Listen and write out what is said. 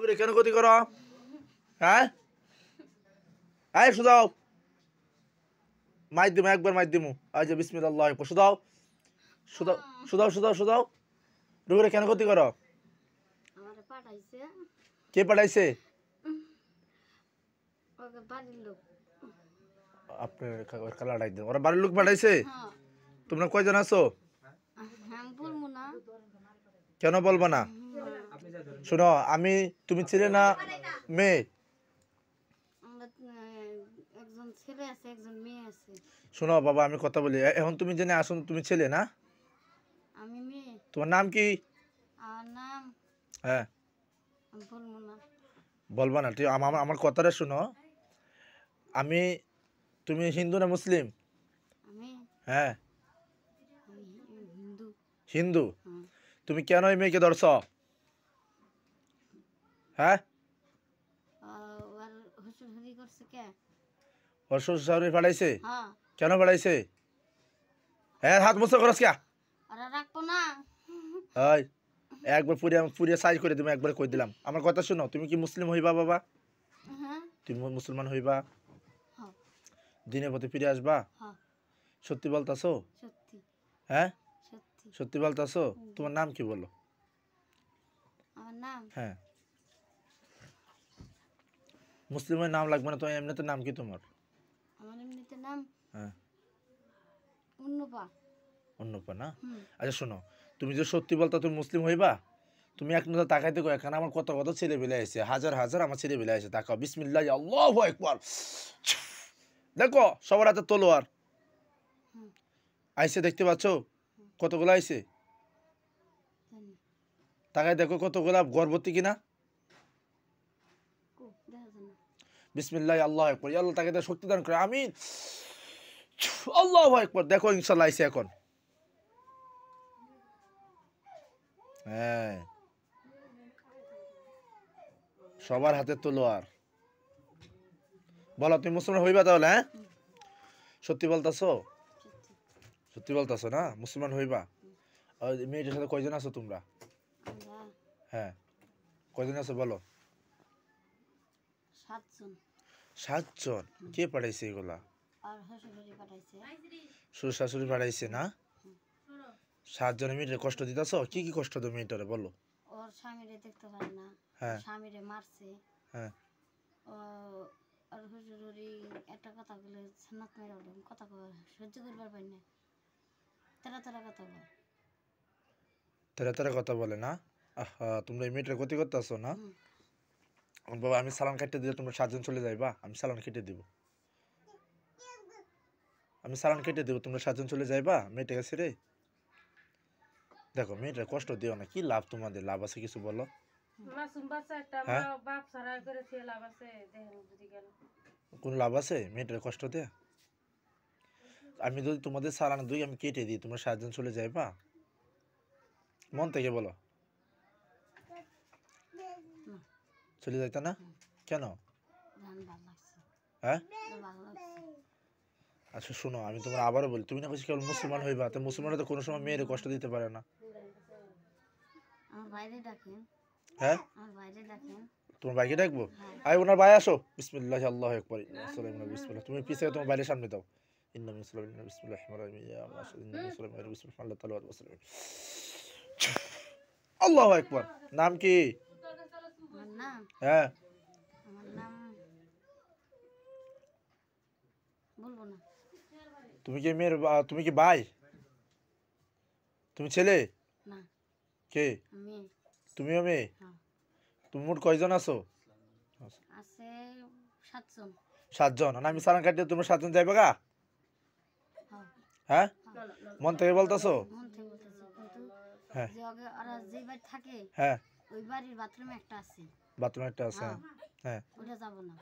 রুগীরে কেন ক্ষতি করো? হ্যাঁ এই শুধাও, মাইর দিমু, একবার মাইর দিমু। আজ বিসমিল্লাহ, শুধাও শুধাও শুধাও শুধাও শুধাও। রুগীরে কেন ক্ষতি করো? আমারে পাঠাইছে কে পাঠাইছে? ওকে বাড়ির লোক। আপনার খালা ডাক দেন, ওরা বাড়ির লোক পাঠাইছে। হ্যাঁ তোমরা কয়জন আছো? হ্যাঁ বলবো না। কেন বলবো না? শোনো, তুমি ছিলে না মেয়ে? আমরা একজন ছেলে আছে একজন মেয়ে আছে। শোনো বাবা, আমি কথা বলি। এখন তুমি জেনে আসো, তুমি ছেলে না? আমি মেয়ে। তোমার নাম কি? আমার নাম হ্যাঁ আমি বলবো না। বলবা না, ঠিক আমার কথাটা শোনো। তুমি হিন্দু না মুসলিম? আমি হ্যাঁ আমি হিন্দু। হিন্দু। হ্যাঁ তুমি কেন এই মেয়েকে ধরছ? হ্যাঁ ওর হুসুরি করছে কে? ওর শ্বশুর শাশুড়ি পাঠাইছে? হ্যাঁ কেন পাঠাইছে? হ্যাঁ হাত মুছে করস কে? ওরা রাখবো না। ওই একবার পুরিয়ে সাইজ করে তুমি, একবার কই দিলাম। আমার কথা শোনো, তুমি কি মুসলিম হইবা বাবা? হ্যাঁ তুমি মুসলমান হইবা? হ্যাঁ দিনের পথে ফিরে আসবা? হ্যাঁ সত্যি বলতাছো? সত্যি হ্যাঁ সত্যি। সত্যি বলতাছো? তোমার নাম কি বলো? আমার নাম হ্যাঁ মুসলিমের নাম লাগবে না তো, এমনিতে নাম কি তোমার? আমার এমনিতে নাম হ্যাঁ অন্যপা। অন্যপা না? হুম আচ্ছা শোনো, তুমি যে সত্যি বলতা তুমি মুসলিম হইবা, তুমি এক নজর তাকাইতে কো, এখানে আমার কত কত ছেলে বেলে আছে, হাজার হাজার আমার ছেলে বেলে আছে। তাকাও, বিসমিল্লাহ আল্লাহু আকবার। দেখো সবার হাতে তলোয়ার হুম আইসে, দেখতে পাচ্ছ কতগুলো আইসে? জানি। তাকাই দেখো কতগুলা গর্ভবতী কিনা। দেখা যায় না। বিসমিল্লাহ আল্লাহু আকবার, ইয়া আল্লাহ তাকে শক্তি দান করে, আমিন। আল্লাহু আকবার। দেখো ইনশাআল্লাহ আইসে এখন। হ্যাঁ সবার হাতে তলোয়ার। বলো তুমি মুসলমান হইবা তাহলে? হ্যাঁ সত্যি বলতাছো? সত্যি। সত্যি বলতাছো না? মুসলমান হইবা? আর মেয়েটার সাথে কয়জন আছো তোমরা? আমরা হ্যাঁ কয়জন আছো বলো? 7 জন। 7 জন। কে পাঠাইছে এগুলা? আর শ্বশুরবাড়ি পাঠাইছে। শ্বশুর শাশুড়ি পাঠাইছে না? 7 জনের মেয়েটারে কষ্ট দিতেছো? কি কি কষ্ট দাও মেয়েটারে বলো? ওর স্বামীরে দেখতে পারে না। হ্যাঁ স্বামীরে মারছে। হ্যাঁ ও আর শ্বশুরবাড়ি একটা কথা বলে সান্নাত মেরে ওঠে, কথা কয় সহ্য করবার পারি না। তারা তারা কথা কয়। তারা তারা কথা বলে না? আহা, তোমরা এই মেয়েটার ক্ষতি করতেছো না? হুম বাবা আমি সালান কেটে দিলে তোমরা 7 জন চলে যাইবা? আমি সালান কেটে দিব। আমি সালান কেটে দেবো, তোমরা 7 জন চলে যাইবা মেয়েটাকে ছেড়ে? দেখো মেয়েটার কষ্ট দিও না, কি লাভ তোমাদের? লাভ আছে কিছু বলো? মাসুম বাচ্চা একটা হ্যাঁ আমরা বাপ সারা করে থেকে লাভ আছে দেখেন বুঝি গেল। কোন লাভ আছে মেয়েটার কষ্ট দেয়া? আমি যদি তোমাদের সালান দুই আমি কেটে দিই, তোমরা 7 জন চলে যাইবা? মন থেকে বলো, না চলে যাইতা না? কেন? গান ভালো লাগছে। হ্যাঁ ভালো লাগছে। আচ্ছা শোনো, আমি তোমার আবারও বলি, তুমি না কিছু কেবল মুসলমান হইবা, তো মুসলমানরা তো কোনো সময় মেয়েরে কষ্ট দিতে পারে না। আমার বাইরে ডাকেন। হ্যাঁ আমার বাইরে ডাকেন। তোমার বাইকে ডাকবো? হ্যাঁ আই ওনার ভাই আসো। বিসমিল্লাহ আল্লাহু আকবার, বিসমিল্লাহ। তুমি পিছে তোমার বাইরে সামনে দাও। ইন্না মুসলিমিন বিসমিল্লাহির রহমানির রহিম, ইয়া মাশাআল্লাহ ইন্না মুসলিমিন বিসমিল্লাহ আল্লাহ তাআলা ওয়া আল্লাহু আকবার। নাম কি? আমার নাম হ্যাঁ আমার নাম বলবো না। তুমি কি ভাই? তুমি ছেলে? না কে? আমি তুমিও মেয়ে? হ্যাঁ তুমি মোট কয়জন আছো? আছে 7 জন। 7 জন। আর আমি সালান কাটিয়ে তোমরা 7 জন যাইবা গা? হ্যাঁ হ্যাঁ মন থেকে বলতাছো? মন থেকে বলতেছি কিন্তু হ্যাঁ যে আগে ওরা যে বাড়ি থাকে হ্যাঁ ওই বাড়ির বাথরুমে একটা আছে। বাথরুম একটা আছে। হ্যাঁ হ্যাঁ ওটা যাব না।